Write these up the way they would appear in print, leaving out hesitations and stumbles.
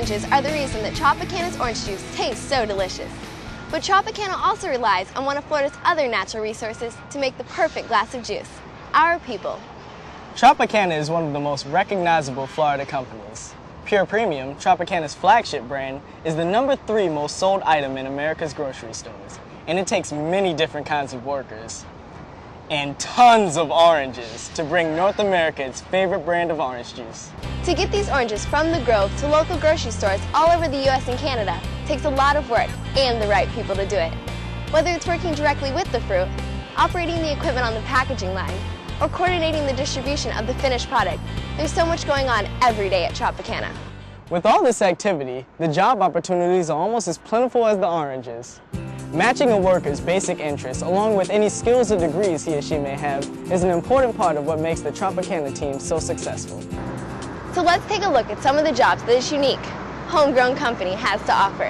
oranges are the reason that Tropicana's orange juice tastes so delicious. But Tropicana also relies on one of Florida's other natural resources to make the perfect glass of juice: our people. Tropicana is one of the most recognizable Florida companies. Pure Premium, Tropicana's flagship brand, is the #3 most sold item in America's grocery stores, and it takes many different kinds of workers and tons of oranges to bring North America its favorite brand of orange juice. To get these oranges from the Grove to local grocery stores all over the U.S. and Canada takes a lot of work and the right people to do it. Whether it's working directly with the fruit, operating the equipment on the packaging line, or coordinating the distribution of the finished product, there's so much going on every day at Tropicana. With all this activity, the job opportunities are almost as plentiful as the oranges. Matching a worker's basic interests along with any skills or degrees he or she may have is an important part of what makes the Tropicana team so successful. So let's take a look at some of the jobs that this unique, homegrown company has to offer.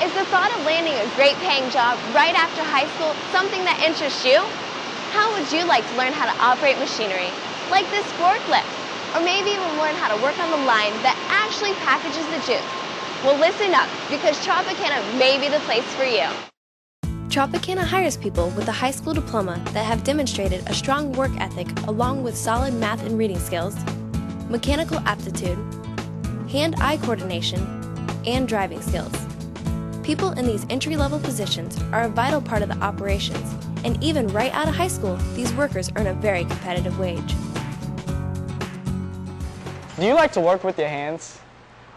Is the thought of landing a great paying job right after high school something that interests you? How would you like to learn how to operate machinery, like this forklift? Or maybe even learn how to work on the line that actually packages the juice? Well, listen up, because Tropicana may be the place for you. Tropicana hires people with a high school diploma that have demonstrated a strong work ethic along with solid math and reading skills, mechanical aptitude, hand-eye coordination, and driving skills. People in these entry-level positions are a vital part of the operations, and even right out of high school, these workers earn a very competitive wage. Do you like to work with your hands?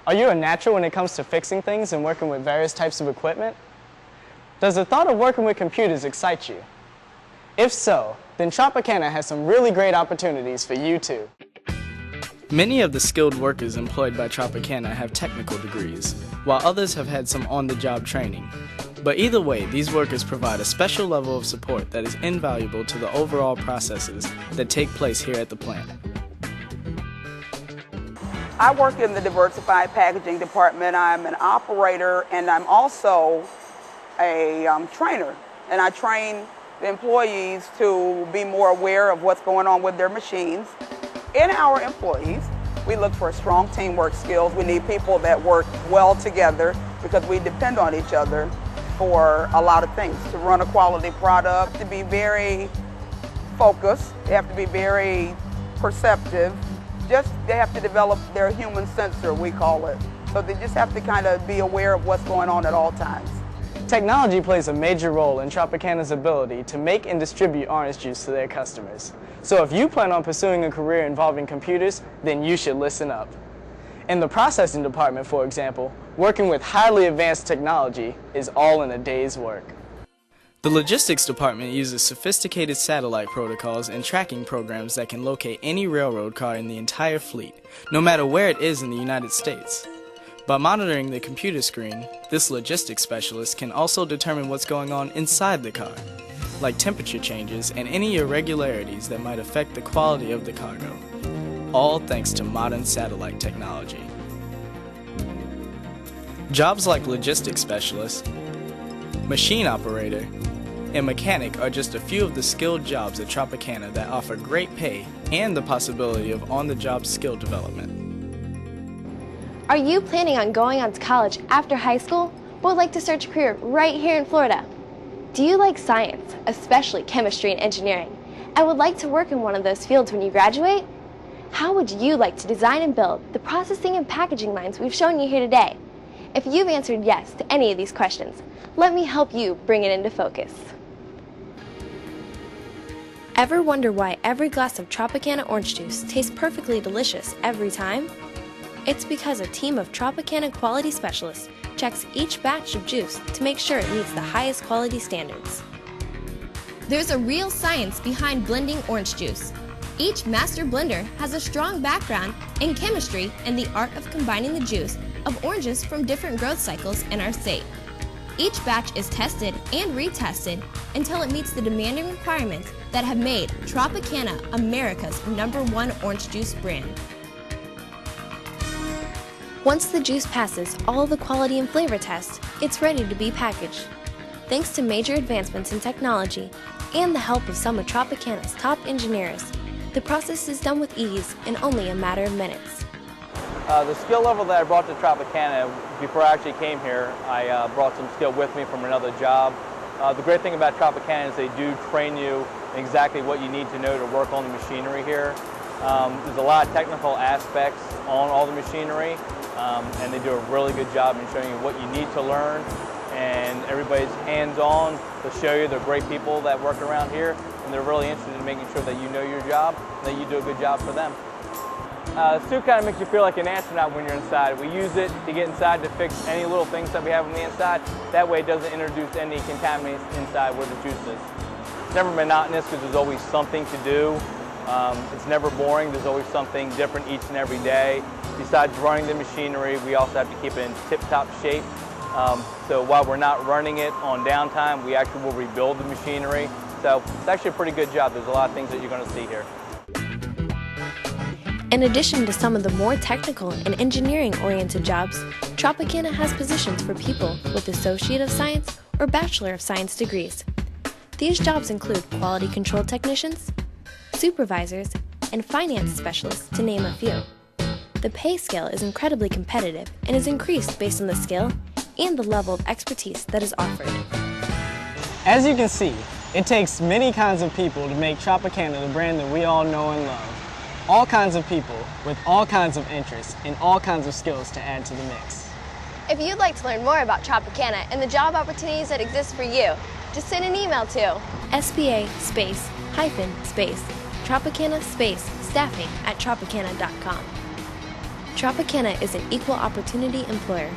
Are you a natural when it comes to fixing things and working with various types of equipment? Does the thought of working with computers excite you? If so, then Tropicana has some really great opportunities for you too. Many of the skilled workers employed by Tropicana have technical degrees, while others have had some on-the-job training. But either way, these workers provide a special level of support that is invaluable to the overall processes that take place here at the plant. I work in the diversified packaging department. I'm an operator and I'm also a trainer. And I train the employees to be more aware of what's going on with their machines. In our employees, we look for strong teamwork skills. We need people that work well together because we depend on each other for a lot of things. To run a quality product, to be very focused, they have to be very perceptive. They have to develop their human sensor, we call it. So they just have to kind of be aware of what's going on at all times. Technology plays a major role in Tropicana's ability to make and distribute orange juice to their customers. So if you plan on pursuing a career involving computers, then you should listen up. In the processing department, for example, working with highly advanced technology is all in a day's work. The logistics department uses sophisticated satellite protocols and tracking programs that can locate any railroad car in the entire fleet, no matter where it is in the United States. By monitoring the computer screen, this logistics specialist can also determine what's going on inside the car, like temperature changes and any irregularities that might affect the quality of the cargo, all thanks to modern satellite technology. Jobs like logistics specialist, machine operator, and mechanic are just a few of the skilled jobs at Tropicana that offer great pay and the possibility of on-the-job skill development. Are you planning on going on to college after high school, or would like to start a career right here in Florida? Do you like science, especially chemistry and engineering, and would like to work in one of those fields when you graduate? How would you like to design and build the processing and packaging lines we've shown you here today? If you've answered yes to any of these questions, let me help you bring it into focus. Ever wonder why every glass of Tropicana orange juice tastes perfectly delicious every time? It's because a team of Tropicana quality specialists checks each batch of juice to make sure it meets the highest quality standards. There's a real science behind blending orange juice. Each master blender has a strong background in chemistry and the art of combining the juice of oranges from different growth cycles in our state. Each batch is tested and retested until it meets the demanding requirements that have made Tropicana America's #1 orange juice brand. Once the juice passes all the quality and flavor tests, it's ready to be packaged. Thanks to major advancements in technology and the help of some of Tropicana's top engineers, The process is done with ease in only a matter of minutes. The skill level that I brought to Tropicana, before I actually came here, I brought some skill with me from another job. The great thing about Tropicana is they do train you exactly what you need to know to work on the machinery here. There's a lot of technical aspects on all the machinery, and they do a really good job in showing you what you need to learn, and everybody's hands-on to show you. They're great people that work around here, and they're really interested in making sure that you know your job and that you do a good job for them. The suit kind of makes you feel like an astronaut when you're inside. We use it to get inside to fix any little things that we have on the inside. That way it doesn't introduce any contaminants inside where the juice is. It's never monotonous because there's always something to do. It's never boring. There's always something different each and every day. Besides running the machinery, we also have to keep it in tip-top shape. So while we're not running it on downtime, we actually will rebuild the machinery. So it's actually a pretty good job. There's a lot of things that you're going to see here. In addition to some of the more technical and engineering-oriented jobs, Tropicana has positions for people with Associate of Science or Bachelor of Science degrees. These jobs include quality control technicians, supervisors, and finance specialists, to name a few. The pay scale is incredibly competitive and is increased based on the skill and the level of expertise that is offered. As you can see, it takes many kinds of people to make Tropicana the brand that we all know and love. All kinds of people with all kinds of interests and all kinds of skills to add to the mix. If you'd like to learn more about Tropicana and the job opportunities that exist for you, just send an email to spa-Tropicana-staffing@tropicana.com. Tropicana is an equal opportunity employer.